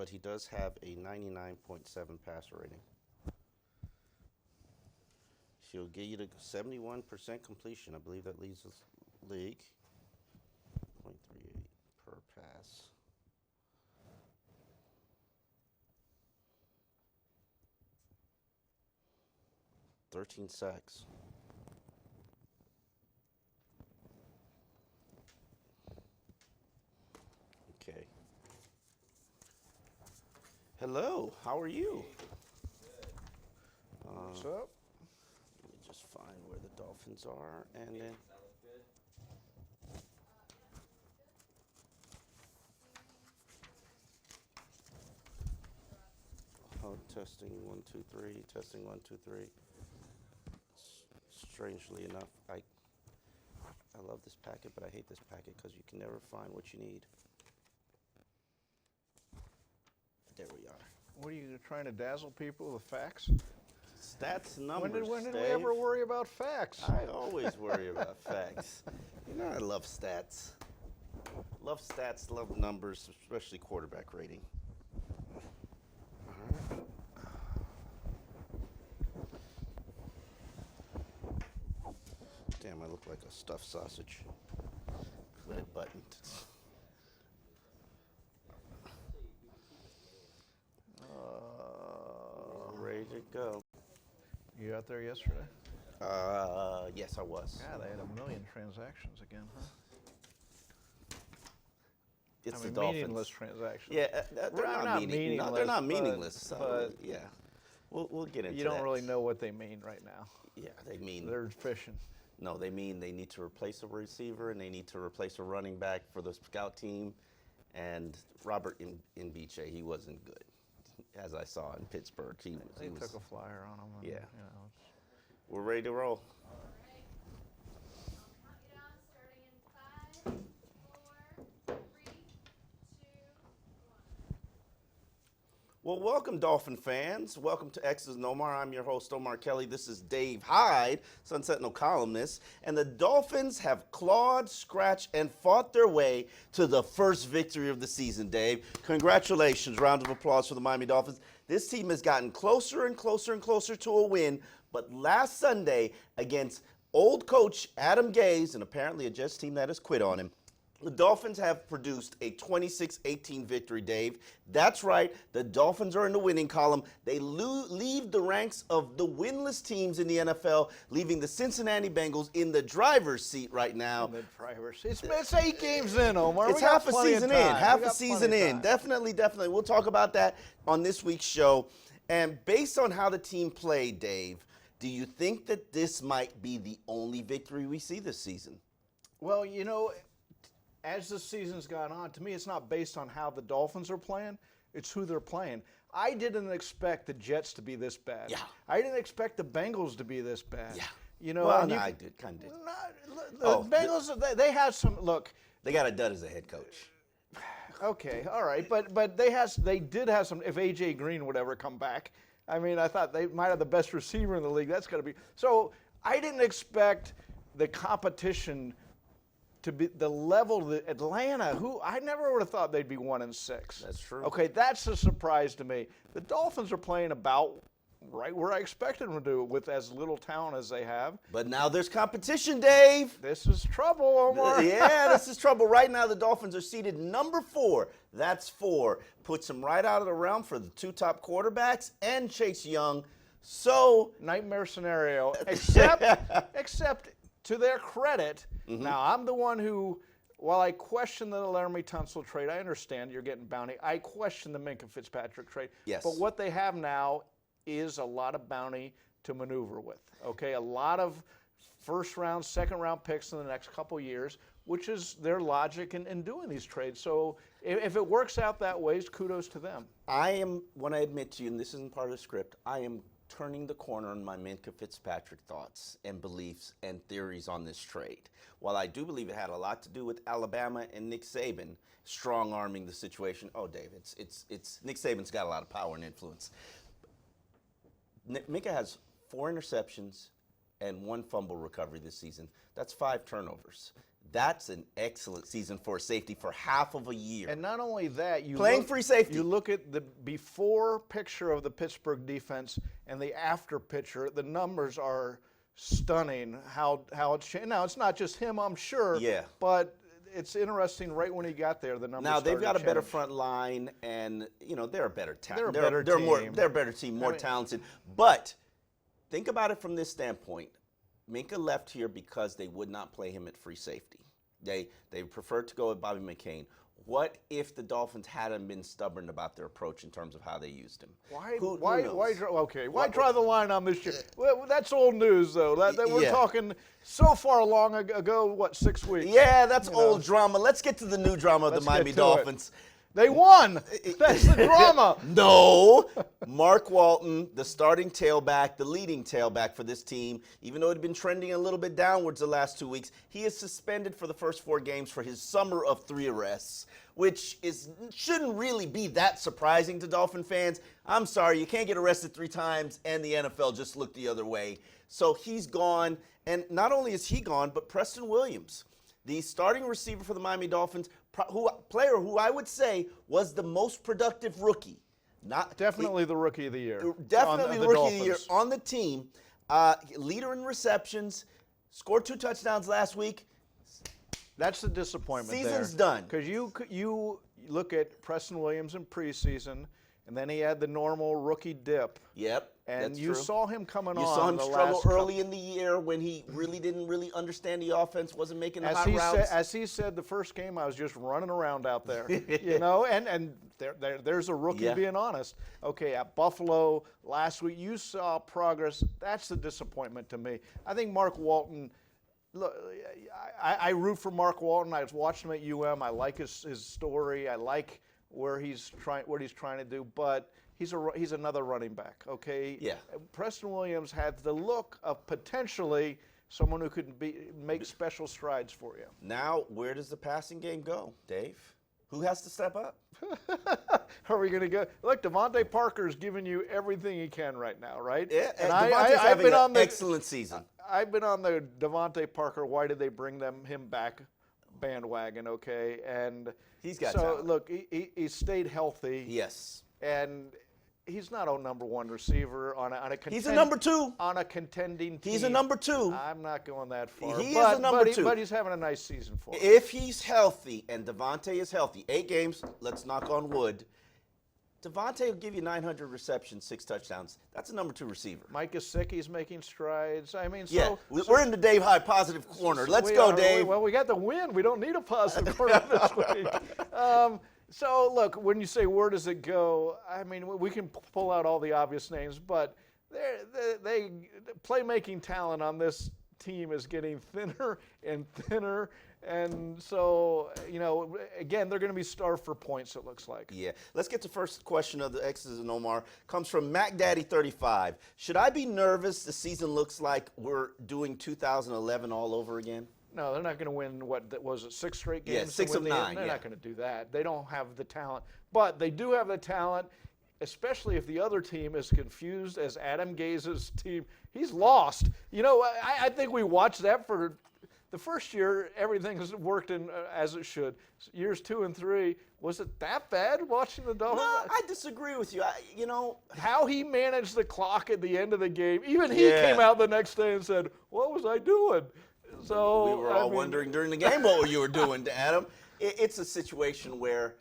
but he does have a 99.7 passer rating. She'll get you to 71% completion. I believe that leads the league. 0.38 per pass. Thirteen sacks. Okay. Hello, how are you? What's up? Let me just find where the Dolphins are, and then. Oh, testing 1 2 3. Testing 1 2 3. Strangely enough, I love this packet, but I hate this packet because you can never find what you need. There we are. What are you trying to dazzle people with facts? Stats, numbers. When did we Dave. ever worry about facts? I always worry about facts. You know I love stats. Love stats, love numbers, especially quarterback rating. All right. Damn, I look like a stuffed sausage. Red button. Ready to go. You out there yesterday? Yes, I was. Yeah, they had 1 million transactions again, huh? It's I mean, the Dolphins. meaningless transactions. Yeah, they're not meaningless. No, they're not meaningless. But yeah, we'll get into that. you don't really know what they mean right now. Yeah, they mean. They're fishing. No, they mean they need to replace a receiver and they need to replace a running back for the scout team. And Robert Mbiche, he wasn't good, as I saw in Pittsburgh. They took a flyer on him. And, Yeah. You know, We're ready to roll. Well, welcome, Dolphin fans. Welcome to X's and Omar. I'm your host, Omar Kelly. This is Dave Hyde, Sentinel columnist. And the Dolphins have clawed, scratched, and fought their way to the first victory of the season, Dave. Congratulations. Round of applause for the Miami Dolphins. This team has gotten closer and closer and closer to a win. But last Sunday, against old coach Adam Gase, and apparently a Jets team that has quit on him, the Dolphins have produced a 26-18 victory, Dave. That's right. The Dolphins are in the winning column. They leave the ranks of the winless teams in the NFL, leaving the Cincinnati Bengals in the driver's seat right now. in the driver's seat. It's 8 games in, Omar. It's half a season in. Half a season in. Definitely. We'll talk about that on this week's show. And based on how the team played, Dave, do you think that this might be the only victory we see this season? Well, you know, as the season's gone on, to me, it's not based on how the Dolphins are playing. It's who they're playing. I didn't expect the Jets to be this bad. Yeah. I didn't expect the Bengals to be this bad. Yeah. You know, well, no, I did, kind of did. The Bengals, they had some, look. They got a dud as a head coach. Okay, all right, but they did have some, if A.J. Green would ever come back, I mean, I thought they might have the best receiver in the league. That's got to be. So I didn't expect the competition to be the level that Atlanta, who I never would have thought they'd be 1-6. That's true. Okay, that's a surprise to me. The Dolphins are playing about right where I expected them to do, with as little talent as they have. But now there's competition, Dave. This is trouble, Omar. Yeah, this is trouble. Right now the Dolphins are seated number 4. That's 4. Puts them right out of the realm for the 2 top quarterbacks and Chase Young. So nightmare scenario, except to their credit. Now, I'm the one who, while I question the Laramie Tunsil trade, I understand you're getting bounty. I question the Minkah Fitzpatrick trade. Yes. But what they have now is a lot of bounty to maneuver with. Okay, a lot of first-round, second-round picks in the next couple years, which is their logic in doing these trades. So if it works out that way, kudos to them. I want to admit to you, and this isn't part of the script, I am turning the corner on my Minkah Fitzpatrick thoughts and beliefs and theories on this trade. While I do believe it had a lot to do with Alabama and Nick Saban strong-arming the situation. Oh, Dave, it's Nick Saban's got a lot of power and influence. Minkah has 4 interceptions and 1 fumble recovery this season. That's 5 turnovers. That's an excellent season for a safety for half of a year. And not only that, Playing free safety. You look at the before picture of the Pittsburgh defense and the after picture, the numbers are stunning how it's changed. Now, it's not just him, I'm sure. Yeah. But it's interesting right when he got there, the numbers Now, they've got a better change. front line, and, they're a better team. They're a better team. They're a better team, more talented. But think about it from this standpoint. Minka left here because they would not play him at free safety. They preferred to go with Bobby McCain. What if the Dolphins hadn't been stubborn about their approach in terms of how they used him? Why Why draw the line on this year? Well, that's old news, though. We're talking so far long ago, 6 weeks? Yeah, that's old drama. Let's get to the new drama of the Miami Dolphins. They won. That's the drama. No. Mark Walton, the starting tailback, the leading tailback for this team, even though it had been trending a little bit downwards the last 2 weeks, he is suspended for the first 4 games for his summer of 3 arrests, which shouldn't really be that surprising to Dolphin fans. I'm sorry, you can't get arrested 3 times and the NFL just looked the other way. So he's gone, and not only is he gone, but Preston Williams, the starting receiver for the Miami Dolphins, player who I would say was the most productive rookie. Definitely the rookie of the year. Definitely the rookie of the year on the team. Leader in receptions, scored 2 touchdowns last week. That's the disappointment there. Season's done. Because you look at Preston Williams in preseason, and then he had the normal rookie dip. Yep. And you saw him coming on. You saw him struggle early in the year when he didn't really understand the offense, wasn't making the hot routes. As he said, the first game I was just running around out there, and there's a rookie being honest. Okay, at Buffalo last week, you saw progress. That's the disappointment to me. I think Mark Walton. Look, I root for Mark Walton. I watched him at UM. I like his story. I like what he's trying to do, but he's another running back, okay? Yeah. Preston Williams had the look of potentially someone who could make special strides for you. Now, where does the passing game go, Dave? Who has to step up? Are we going to go? Look, Devontae Parker's giving you everything he can right now, right? Yeah, and Devontae's having an excellent season. I've been on the Devontae Parker, why did they bring him back bandwagon, okay? And he's got so, talent. look, he stayed healthy. Yes. And he's not a number 1 receiver on a he's a number 2 on a contending team. He's a number 2. I'm not going that far. He is a number 2. But he's having a nice season for him. If he's healthy and Devontae is healthy, 8 games, let's knock on wood, Devontae will give you 900 receptions, 6 touchdowns. That's a number 2 receiver. Mike Gesicki's making strides. I mean, we're in the Dave Hyde positive corner. Let's go, Dave. Well, we got the win. We don't need a positive corner this week. So, look, when you say where does it go, I mean, we can pull out all the obvious names, but the playmaking talent on this team is getting thinner and thinner. And so, again, they're going to be starved for points, it looks like. Yeah. Let's get to the first question of the X's and Omar. Comes from MacDaddy35. Should I be nervous the season looks like we're doing 2011 all over again? No, they're not going to win, what was it, 6 straight games? Yeah, 6 of 9. They're not going to do that. They don't have the talent. But they do have the talent, especially if the other team is confused as Adam Gaze's team. He's lost. I think we watched that for the first year. Everything has worked as it should. Years 2 and 3, was it that bad watching the Dolphins? No, I disagree with you. How he managed the clock at the end of the game, even he came out the next day and said, what was I doing? So we were all wondering during the game what you were doing to Adam. It's a situation where,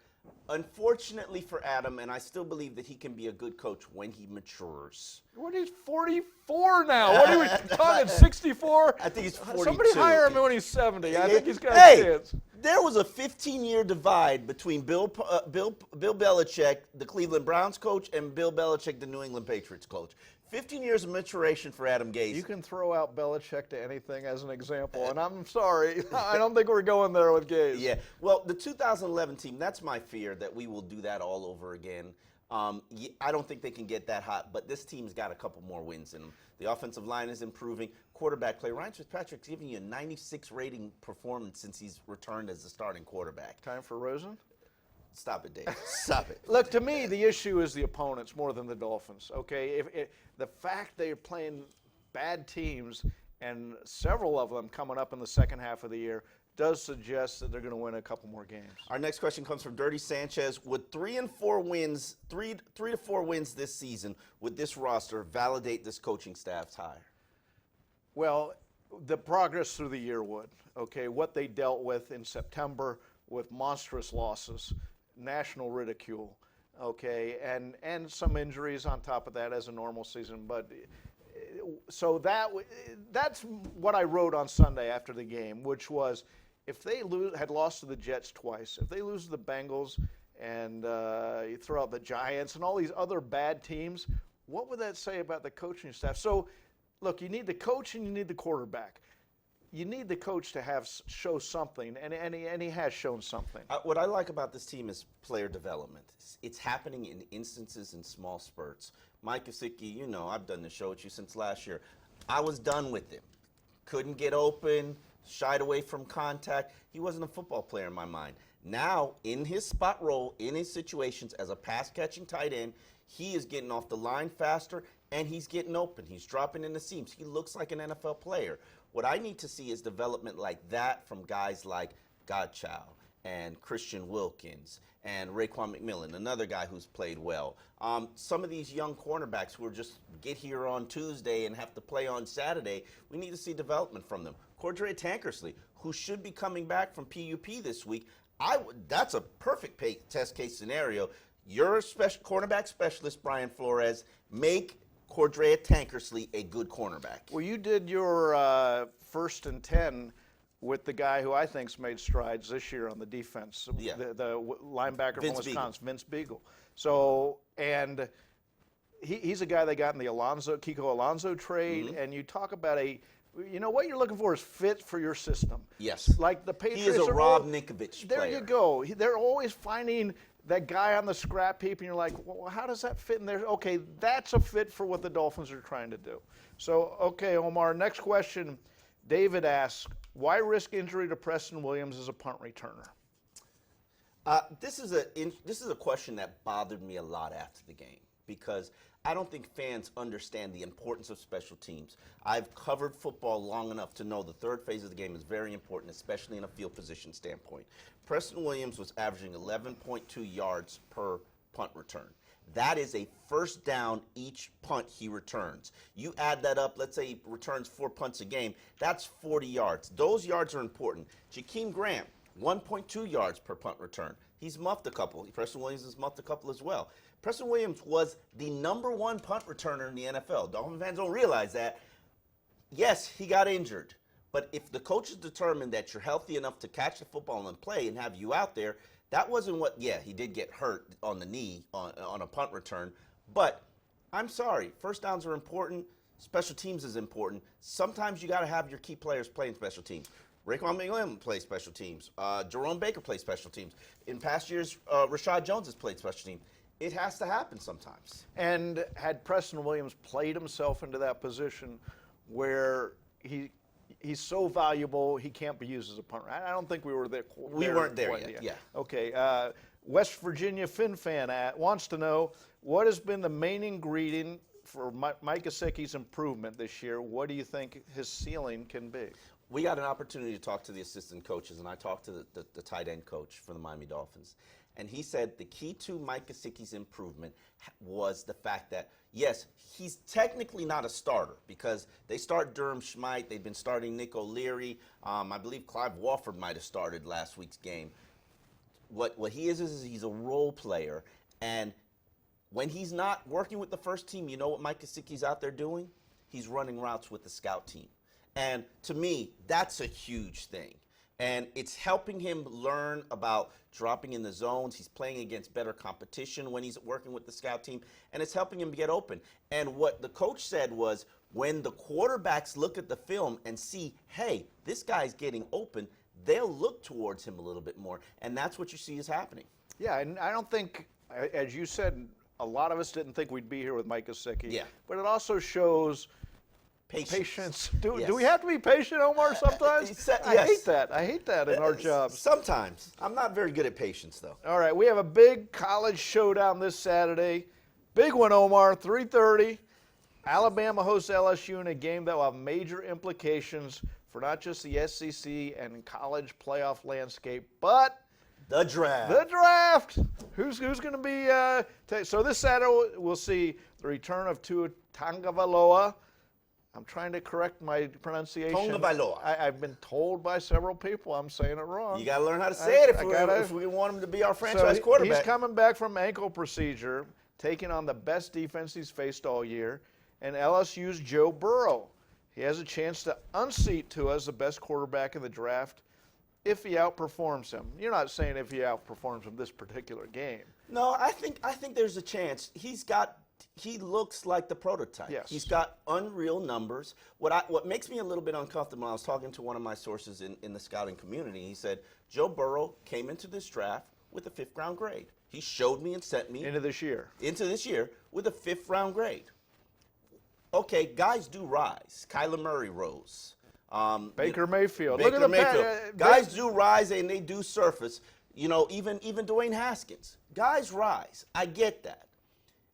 unfortunately for Adam, and I still believe that he can be a good coach when he matures. What, he's 44 now. What are we talking, 64? I think he's 42. Somebody hire him when he's 70. I think he's got a chance. There was a 15-year divide between Bill Belichick, the Cleveland Browns coach, and Bill Belichick, the New England Patriots coach. 15 years of maturation for Adam Gase. You can throw out Belichick to anything as an example, and I'm sorry. I don't think we're going there with Gase. Yeah. Well, the 2011 team, that's my fear, that we will do that all over again. I don't think they can get that hot, but this team's got a couple more wins in them. The offensive line is improving. Quarterback play. Ryan Fitzpatrick's giving you a 96 rating performance since he's returned as the starting quarterback. Time for Rosen? Stop it, Dave. Stop it. Look, to me, the issue is the opponents more than the Dolphins, okay? The fact they're playing bad teams, and several of them coming up in the second half of the year, does suggest that they're going to win a couple more games. Our next question comes from Dirty Sanchez. Would 3 to 4 wins this season with this roster validate this coaching staff's hire? Well, the progress through the year would. Okay, what they dealt with in September with monstrous losses, national ridicule, okay, and some injuries on top of that as a normal season. But so that's what I wrote on Sunday after the game, which was if they had lost to the Jets twice, if they lose to the Bengals and you throw out the Giants and all these other bad teams, what would that say about the coaching staff? So, look, you need the coach and you need the quarterback. You need the coach to show something, and he has shown something. What I like about this team is player development. It's happening in instances in small spurts. Mike Gesicki, you know, I've done the show with you since last year. I was done with him. Couldn't get open, shied away from contact. He wasn't a football player in my mind. Now, in his spot role, in his situations as a pass-catching tight end, he is getting off the line faster, and he's getting open. He's dropping in the seams. He looks like an NFL player. What I need to see is development like that from guys like Godchow and Christian Wilkins and Raekwon McMillan, another guy who's played well. Some of these young cornerbacks who are just get here on Tuesday and have to play on Saturday, we need to see development from them. Cordrea Tankersley, who should be coming back from PUP this week, that's a perfect test case scenario. You're a cornerback specialist, Brian Flores. Make Cordrea Tankersley a good cornerback. Well, you did your 1st and 10 with the guy who I think's made strides this year on the defense, Yeah. the linebacker Vince from Wisconsin, Beagle. Vince Beagle. So, and he's a guy they got in the Kiko Alonso trade, and you talk about what you're looking for is fit for your system. Yes. Like the Patriots. He is a Rob Ninkovich player. There you go. They're always finding that guy on the scrap heap, and you're like, well, how does that fit in there? Okay, that's a fit for what the Dolphins are trying to do. So, okay, Omar, next question. David asks, why risk injury to Preston Williams as a punt returner? This is a question that bothered me a lot after the game because I don't think fans understand the importance of special teams. I've covered football long enough to know the third phase of the game is very important, especially in a field position standpoint. Preston Williams was averaging 11.2 yards per punt return. That is a first down each punt he returns. You add that up, let's say he returns 4 punts a game, that's 40 yards. Those yards are important. Jakeem Grant, 1.2 yards per punt return. He's muffed a couple. Preston Williams has muffed a couple as well. Preston Williams was the #1 punt returner in the NFL. Dolphin fans don't realize that. Yes, he got injured. But if the coach is determined that you're healthy enough to catch the football and play and have you out there, that wasn't what, he did get hurt on the knee on a punt return. But I'm sorry, first downs are important. Special teams is important. Sometimes you got to have your key players playing special teams. Raekwon McMillan plays special teams. Jerome Baker plays special teams. In past years, Rashad Jones has played special teams. It has to happen sometimes. And had Preston Williams played himself into that position where he's so valuable he can't be used as a punter? I don't think we were there. We weren't there yet. Yeah. Okay. West Virginia Fin fan wants to know what has been the main ingredient for Mike Gesicki's improvement this year. What do you think his ceiling can be? We got an opportunity to talk to the assistant coaches, and I talked to the tight end coach for the Miami Dolphins. And he said the key to Mike Gesicki's improvement was the fact that, yes, he's technically not a starter because they start Durham Schmeidt. They've been starting Nick O'Leary. I believe Clive Walford might have started last week's game. What he is he's a role player. And when he's not working with the first team, you know what Mike Gesicki's out there doing? He's running routes with the scout team. And to me, that's a huge thing. And it's helping him learn about dropping in the zones. He's playing against better competition when he's working with the scout team. And it's helping him get open. And what the coach said was when the quarterbacks look at the film and see, hey, this guy's getting open, they'll look towards him a little bit more. And that's what you see is happening. Yeah, and I don't think, as you said, a lot of us didn't think we'd be here with Mike Gesicki. Yeah. But it also shows patience. Do Yes. we have to be patient, Omar, sometimes? Yes. I hate that. I hate that in our jobs. Sometimes. I'm not very good at patience, though. All right, we have a big college showdown this Saturday. Big one, Omar, 3:30. Alabama hosts LSU in a game that will have major implications for not just the SEC and college playoff landscape, but The draft. the draft. Who's going to be? So this Saturday we'll see the return of Tua Tagovailoa. I'm trying to correct my pronunciation. Tagovailoa. I've been told by several people I'm saying it wrong. You got to learn how to say it if we want him to be our franchise quarterback. He's coming back from ankle procedure, taking on the best defense he's faced all year, and LSU's Joe Burrow. He has a chance to unseat Tua as the best quarterback in the draft if he outperforms him. You're not saying if he outperforms him this particular game. No, I think there's a chance. He looks like the prototype. Yes. He's got unreal numbers. What makes me a little bit uncomfortable, I was talking to one of my sources in the scouting community. He said, Joe Burrow came into this draft with a 5th round grade. He showed me and sent me Into this year with a 5th round grade. Okay, guys do rise. Kyler Murray rose. Baker Mayfield. Baker Look at Mayfield. Guys do rise and they do surface. Even Dwayne Haskins. Guys rise. I get that.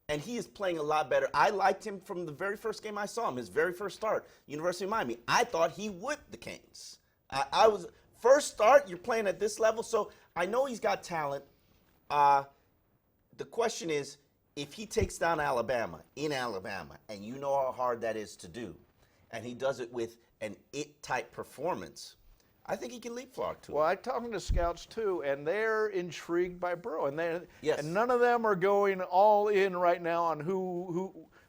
And he is playing a lot better. I liked him from the very first game I saw him, his very first start, University of Miami. I thought he whipped the Canes. I was first start, you're playing at this level, so I know he's got talent. The question is, if he takes down Alabama, and you know how hard that is to do, and he does it with an it-type performance, I think he can leapfrog to it. Well, I'm talking to scouts too, and they're intrigued by Burrow, and Yes. and none of them are going all in right now on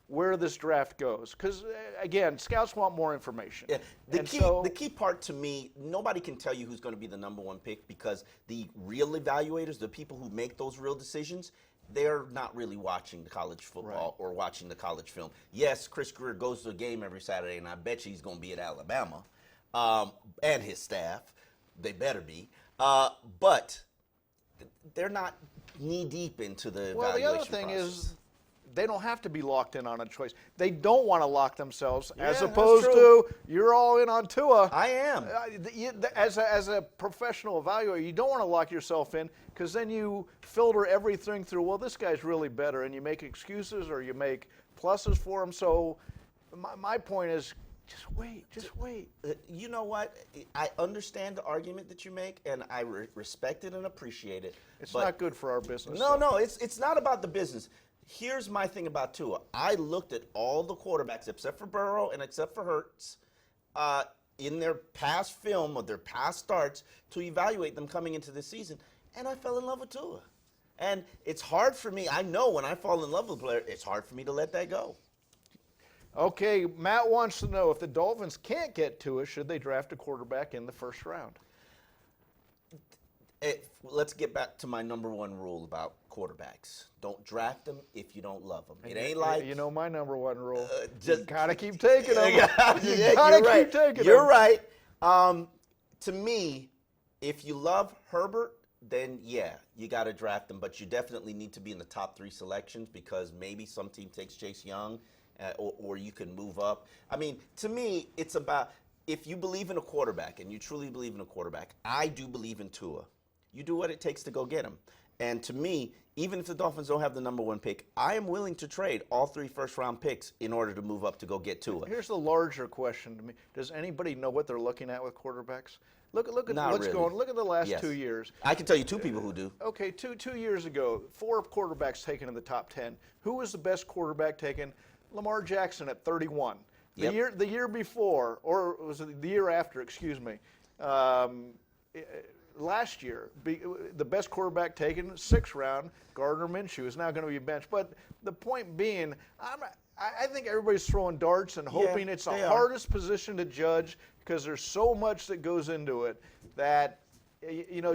where this draft goes, because again, scouts want more information. Yeah. The key part to me, nobody can tell you who's going to be the number 1 pick because the real evaluators, the people who make those real decisions, they're not really watching the college football or watching the college film. Yes, Chris Greer goes to a game every Saturday, and I bet you he's going to be at Alabama. And his staff, they better be, but they're not knee deep into the evaluation Well, the other thing process. is they don't have to be locked in on a choice. They don't want to lock themselves, as that's opposed true. to you're all in on Tua. I am. As a professional evaluator, you don't want to lock yourself in because then you filter everything through, well, this guy's really better, and you make excuses or you make pluses for him. So my point is, just wait. You know what? I understand the argument that you make, and I respect it and appreciate it. It's but not good for our business. No, it's not about the business. Here's my thing about Tua. I looked at all the quarterbacks, except for Burrow and except for Hurts, in their past film or their past starts to evaluate them coming into this season, and I fell in love with Tua. And it's hard for me. I know when I fall in love with a player, it's hard for me to let that go. Okay, Matt wants to know if the Dolphins can't get Tua, should they draft a quarterback in the first round? Let's get back to my number 1 rule about quarterbacks. Don't draft them if you don't love them. It ain't like... You know my number 1 rule. just you gotta keep taking them. Yeah, gotta you're right. keep taking them. You're right. To me, if you love Herbert, then yeah, you got to draft him. But you definitely need to be in the top 3 selections because maybe some team takes Chase Young, or you can move up. I mean, to me, it's about if you believe in a quarterback and you truly believe in a quarterback. I do believe in Tua. You do what it takes to go get him. And to me, even if the Dolphins don't have the number 1 pick, I am willing to trade all 3 first-round picks in order to move up to go get Tua. Here's the larger question to me: does anybody know what they're looking at with quarterbacks? Look at Not what's really. going. Look at the last Yes. 2 years. I can tell you 2 people who do. Okay, two years ago, 4 quarterbacks taken in the top 10. Who was the best quarterback taken? Lamar Jackson at 31. Yep. The year before, or was it the year after? Excuse me. Last year, the best quarterback taken, 6th round, Gardner Minshew, is now going to be benched. But the point being, I think everybody's throwing darts and hoping it's the hardest position to judge because there's so much that goes into it that,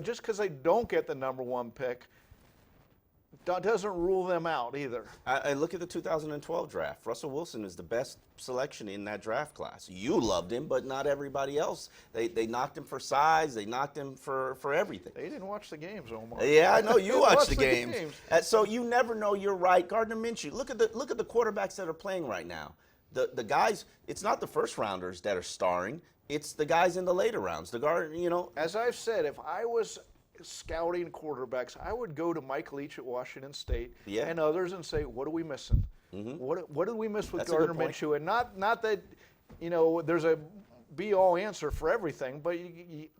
just because they don't get the number 1 pick doesn't rule them out either. I look at the 2012 draft. Russell Wilson is the best selection in that draft class. You loved him, but not everybody else. They knocked him for size. They knocked him for everything. They didn't watch the games, Omar. Yeah, I know you watched watch the the games. So you never know. You're right. Gardner Minshew. Look at the quarterbacks that are playing right now. The guys. It's not the first rounders that are starring. It's the guys in the later rounds. As I've said, if I was scouting quarterbacks, I would go to Mike Leach at Washington State and others and say, what are we missing? Mm-hmm. What did we miss with That's Gardner Minshew? And not that, there's a be-all answer for everything, but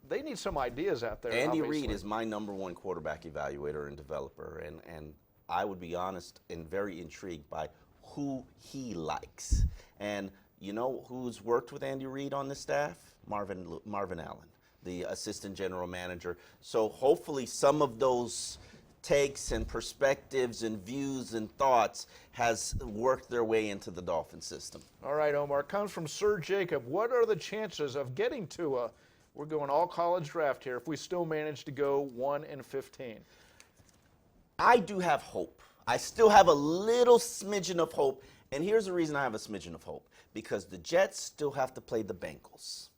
they need some ideas out there. Andy obviously. Reid is my #1 quarterback evaluator and developer, and I would be honest and very intrigued by who he likes. And you know who's worked with Andy Reid on the staff? Marvin Allen, the assistant general manager. So hopefully some of those takes and perspectives and views and thoughts has worked their way into the Dolphin system. All right, Omar, comes from Sir Jacob. What are the chances of getting to we're going all college draft here, if we still manage to go 1-15? I do have hope. I still have a little smidgen of hope. And here's the reason I have a smidgen of hope. Because the Jets still have to play the Bengals.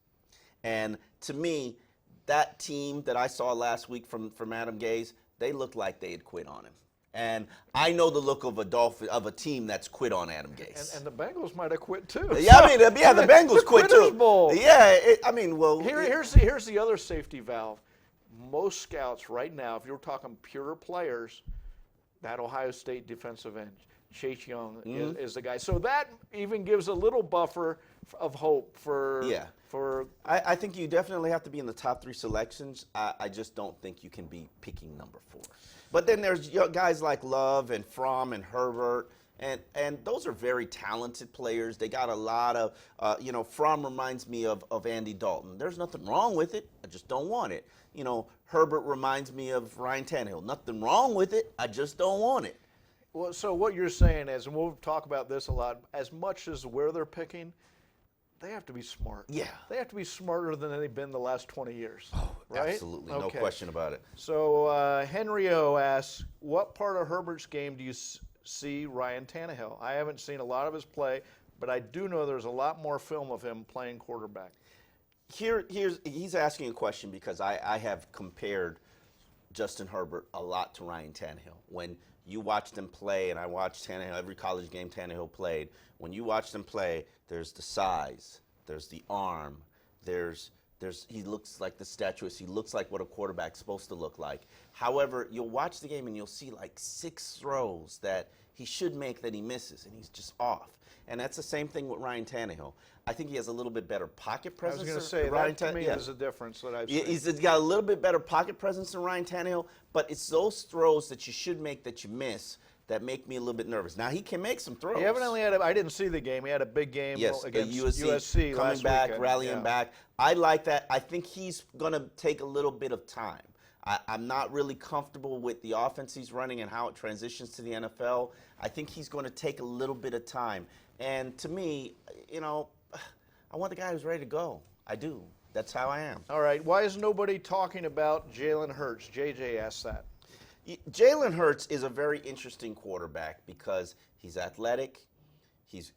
And to me, that team that I saw last week from Adam Gase, they looked like they had quit on him. And I know the look of a team that's quit on Adam Gase. And the Bengals might have quit too. Yeah, I mean, the Bengals quit too. Bowl. Yeah, well. Here's the other safety valve. Most scouts right now, if you're talking pure players, that Ohio State defensive end, Chase Young, is the guy. So that even gives a little buffer of hope for. Yeah. I think you definitely have to be in the top 3 selections. I just don't think you can be picking number 4. But then there's guys like Love and Fromm and Herbert, and those are very talented players. They got a lot of, Fromm reminds me of Andy Dalton. There's nothing wrong with it. I just don't want it. Herbert reminds me of Ryan Tannehill. Nothing wrong with it. I just don't want it. Well, so what you're saying is, and we'll talk about this a lot, as much as where they're picking, they have to be smart. Yeah. They have to be smarter than they've been the last 20 years. Oh, right? absolutely. No question about it. So Henry O asks, what part of Herbert's game do you see Ryan Tannehill? I haven't seen a lot of his play, but I do know there's a lot more film of him playing quarterback. He's asking a question because I have compared Justin Herbert a lot to Ryan Tannehill. When you watch them play, and I watched Tannehill, every college game Tannehill played, when you watch them play, there's the size, there's the arm, he looks like the statuist, he looks like what a quarterback's supposed to look like. However, you'll watch the game and you'll see like 6 throws that he should make that he misses, and he's just off. And that's the same thing with Ryan Tannehill. I think he has a little bit better pocket presence. I was going to say, Ryan that to me is a difference that I've seen. He's got a little bit better pocket presence than Ryan Tannehill, but it's those throws that you should make that you miss that make me a little bit nervous. Now, he can make some throws. He evidently I didn't see the game. He had a big game against USC coming last back, weekend. rallying back. I like that. I think he's going to take a little bit of time. I'm not really comfortable with the offense he's running and how it transitions to the NFL. I think he's going to take a little bit of time. And to me, I want the guy who's ready to go. I do. That's how I am. All right. Why is nobody talking about Jalen Hurts? JJ asked that. Jalen Hurts is a very interesting quarterback because he's athletic, he's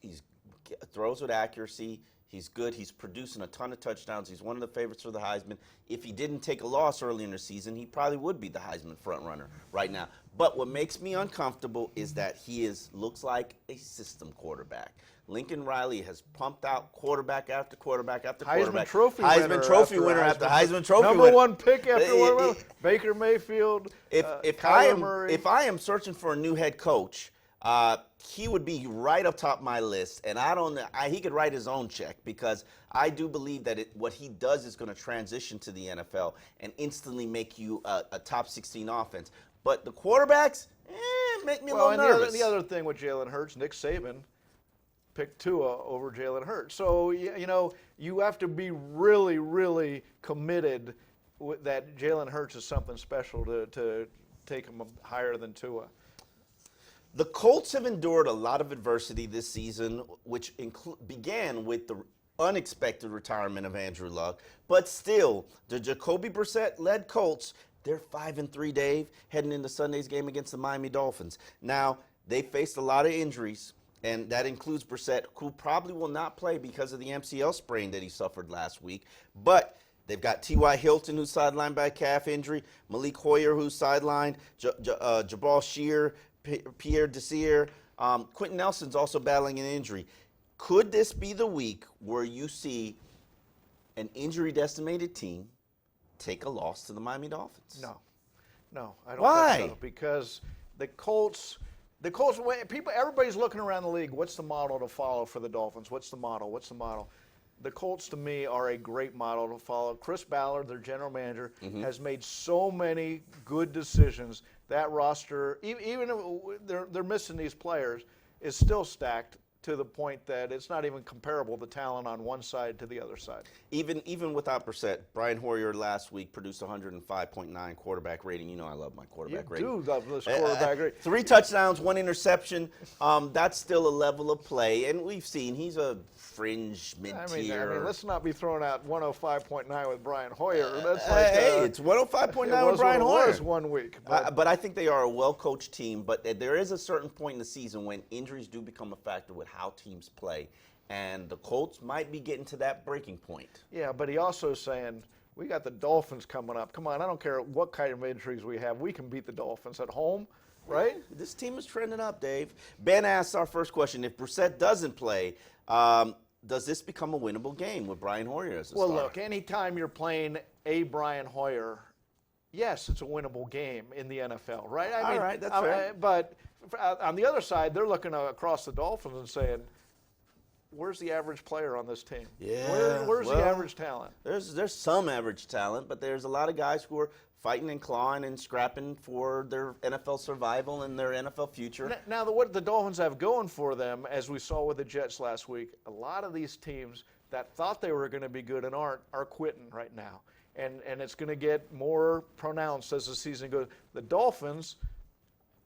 throws with accuracy, he's good, he's producing a ton of touchdowns, he's one of the favorites for the Heisman. If he didn't take a loss early in the season, he probably would be the Heisman frontrunner right now. But what makes me uncomfortable is that he looks like a system quarterback. Lincoln Riley has pumped out quarterback after quarterback after quarterback. Heisman Trophy winner after Heisman Trophy winner. Number 1 pick after Baker Mayfield. If I am searching for a new head coach, he would be right up top of my list, and he could write his own check because I do believe that what he does is going to transition to the NFL and instantly make you a top 16 offense. But the quarterbacks, make me a little nervous. The other thing with Jalen Hurts, Nick Saban picked Tua over Jalen Hurts. So, you have to be really, really committed that Jalen Hurts is something special to take him higher than Tua. The Colts have endured a lot of adversity this season, which began with the unexpected retirement of Andrew Luck. But still, the Jacoby Brissett-led Colts, they're 5-3, Dave, heading into Sunday's game against the Miami Dolphins. Now, they faced a lot of injuries, and that includes Brissett, who probably will not play because of the MCL sprain that he suffered last week. But they've got T.Y. Hilton, who's sidelined by a calf injury, Malik Hoyer, who's sidelined, Jabal Shear, Pierre Desir. Quentin Nelson's also battling an injury. Could this be the week where you see an injury-decimated team take a loss to the Miami Dolphins? No, I don't think so. Because the Colts, everybody's looking around the league. What's the model to follow for the Dolphins? What's the model? the Colts, to me, are a great model to follow. Chris Ballard, their general manager, has made so many good decisions. That roster, even if they're missing these players, is still stacked to the point that it's not even comparable, the talent on one side to the other side. Even without Brissett, Brian Hoyer last week produced 105.9 quarterback rating. You know I love my quarterback rating. You do love this quarterback rating. 3 touchdowns, 1 interception. That's still a level of play, and we've seen he's a fringe mid-tier. I mean, let's not be throwing out 105.9 with Brian Hoyer. That's Hey, it's 105.9 with Brian Hoyer. It was 1 week. But I think they are a well-coached team. But there is a certain point in the season when injuries do become a factor with how teams play. And the Colts might be getting to that breaking point. Yeah, but he also is saying, we got the Dolphins coming up. Come on, I don't care what kind of injuries we have. We can beat the Dolphins at home, right? This team is trending up, Dave. Ben asks our first question, if Brissett doesn't play, does this become a winnable game with Brian Hoyer as a starter? Well, look, anytime you're playing a Brian Hoyer, yes, it's a winnable game in the NFL, right? All right, that's fair. But on the other side, they're looking across the Dolphins and saying, where's the average player on this team? Yeah, where's the average talent? There's some average talent, but there's a lot of guys who are fighting and clawing and scrapping for their NFL survival and their NFL future. Now, what the Dolphins have going for them, as we saw with the Jets last week, a lot of these teams that thought they were going to be good and aren't are quitting right now. And it's going to get more pronounced as the season goes. The Dolphins,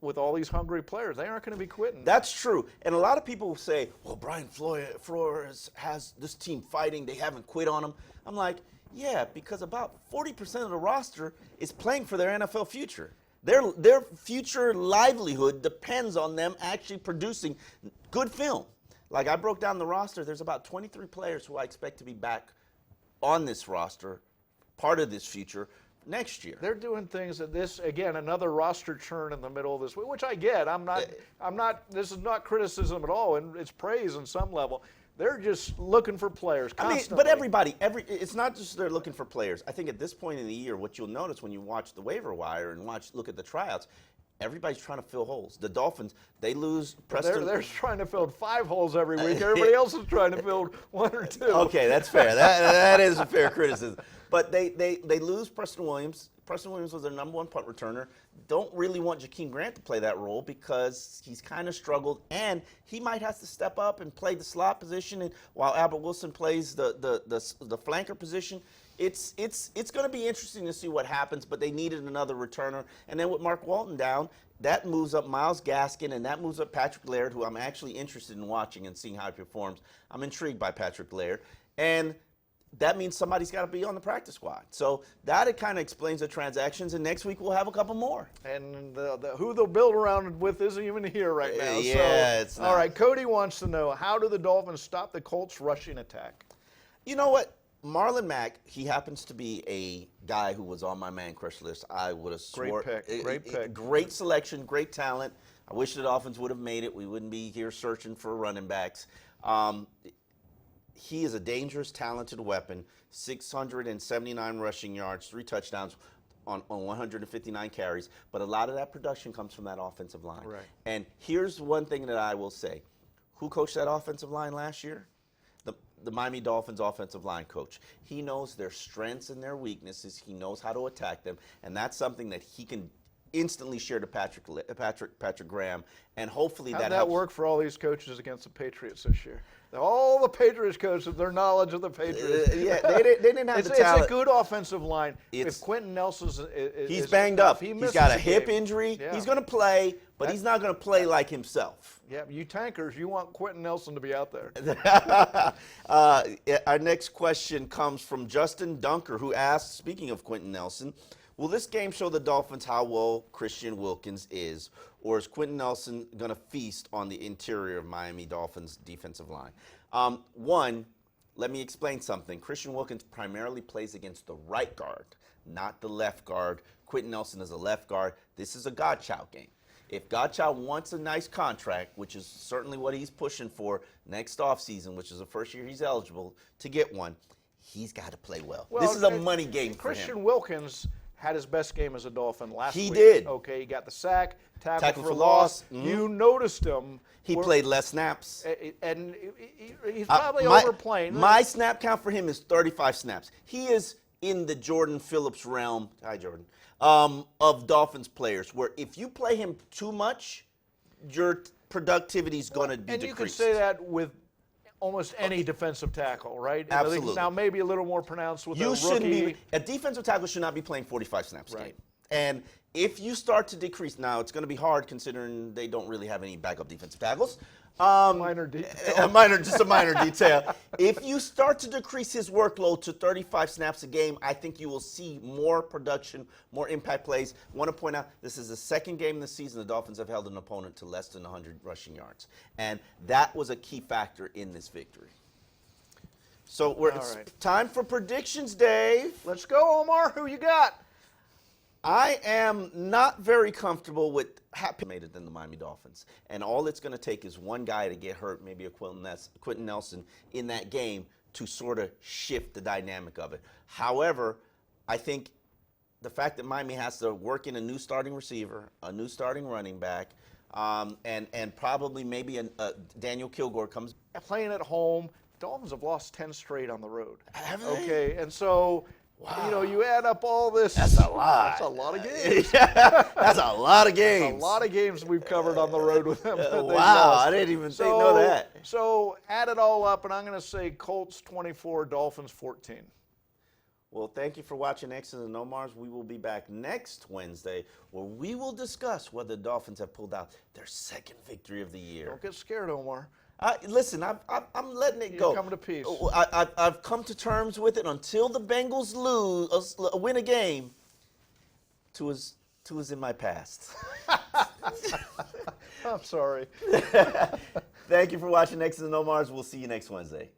with all these hungry players, they aren't going to be quitting. That's true. And a lot of people say, well, Brian Flores has this team fighting. They haven't quit on him. I'm like, yeah, because about 40% of the roster is playing for their NFL future. Their future livelihood depends on them actually producing good film. Like I broke down the roster, there's about 23 players who I expect to be back on this roster, part of this future, next year. They're doing things that another roster churn in the middle of this, which I get. This is not criticism at all, and it's praise on some level. They're just looking for players constantly. But it's not just they're looking for players. I think at this point in the year, what you'll notice when you watch the waiver wire and look at the tryouts, everybody's trying to fill holes. The Dolphins, they lose Preston. They're trying to fill 5 holes every week. Everybody else is trying to fill 1 or 2. Okay, that's fair. That is a fair criticism. But they lose Preston Williams. Preston Williams was their #1 punt returner. Don't really want Jakeem Grant to play that role because he's kind of struggled, and he might have to step up and play the slot position, and while Albert Wilson plays the flanker position. It's going to be interesting to see what happens, but they needed another returner. And then with Mark Walton down, that moves up Myles Gaskin, and that moves up Patrick Laird, who I'm actually interested in watching and seeing how he performs. I'm intrigued by Patrick Laird. And that means somebody's got to be on the practice squad. So that kind of explains the transactions, and next week we'll have a couple more. And who they'll build around with isn't even here right now. It's not. All right, Cody wants to know, how do the Dolphins stop the Colts' rushing attack? You know what? Marlon Mack, he happens to be a guy who was on my man crush list. I would have swore. Great pick. Great selection, great talent. I wish the Dolphins would have made it. We wouldn't be here searching for running backs. He is a dangerous, talented weapon. 679 rushing yards, 3 touchdowns on 159 carries. But a lot of that production comes from that offensive line. Right. And here's one thing that I will say. Who coached that offensive line last year? The Miami Dolphins offensive line coach. He knows their strengths and their weaknesses. He knows how to attack them, and that's something that he can instantly share to Patrick Graham, and hopefully How'd that that helps. work for all these coaches against the Patriots this year? All the Patriots coaches, their knowledge of the Patriots. They didn't have the talent. It's a good offensive line. If Quentin Nelson's he's banged up. He's got a hip game. injury. Yeah. He's going to play, but he's not going to play like himself. Yeah, you tankers, you want Quentin Nelson to be out there. Our next question comes from Justin Dunker, who asks, speaking of Quentin Nelson, will this game show the Dolphins how well Christian Wilkins is, or is Quentin Nelson going to feast on the interior of Miami Dolphins' defensive line? One, let me explain something. Christian Wilkins primarily plays against the right guard, not the left guard. Quentin Nelson is a left guard. This is a Godchild game. If Godchild wants a nice contract, which is certainly what he's pushing for next offseason, which is the first year he's eligible to get one, he's got to play well. This is a money game for him. Christian Wilkins had his best game as a Dolphin last week. He did. Okay, he got the sack, tackle Tackle for for loss. loss. You noticed him. He played less snaps. And he's probably My overplaying. My snap count for him is 35 snaps. He is in the Jordan Phillips realm. Hi, Jordan. Of Dolphins players, where if you play him too much, your productivity is going to be and decreased. you can say that with almost any defensive tackle, right? Absolutely. Now maybe a little more pronounced with You a shouldn't rookie. be. A defensive tackle should not be playing 45 snaps a Right. game. And if you start to decrease, now it's going to be hard considering they don't really have any backup defensive tackles. Minor detail. Just a minor detail. If you start to decrease his workload to 35 snaps a game, I think you will see more production, more impact plays. I want to point out this is the second game this season the Dolphins have held an opponent to less than 100 rushing yards. And that was a key factor in this victory. So it's right. time for predictions, Dave. Let's go, Omar. Who you got? I am not very comfortable with made it than the Miami Dolphins. And all it's going to take is one guy to get hurt, maybe a Quentin Nelson in that game to sort of shift the dynamic of it. However, I think the fact that Miami has to work in a new starting receiver, a new starting running back, and probably maybe a Daniel Kilgore comes. Playing at home, Dolphins have lost 10 straight on the road. Have they? Okay, and so, you add up all this. That's a lot. That's a lot of games. That's a lot of games. A lot of games we've covered on the road with them. that they've Wow, lost. I didn't even know that. So add it all up, and I'm going to say Colts 24, Dolphins 14. Well, thank you for watching X's and Omars. We will be back next Wednesday where we will discuss whether the Dolphins have pulled out their second victory of the year. Don't get scared, Omar. Listen, I'm letting it go. You're coming to peace. I've come to terms with it. Until the Bengals win a game, two is in my past. I'm sorry. Thank you for watching X's and Omars. We'll see you next Wednesday.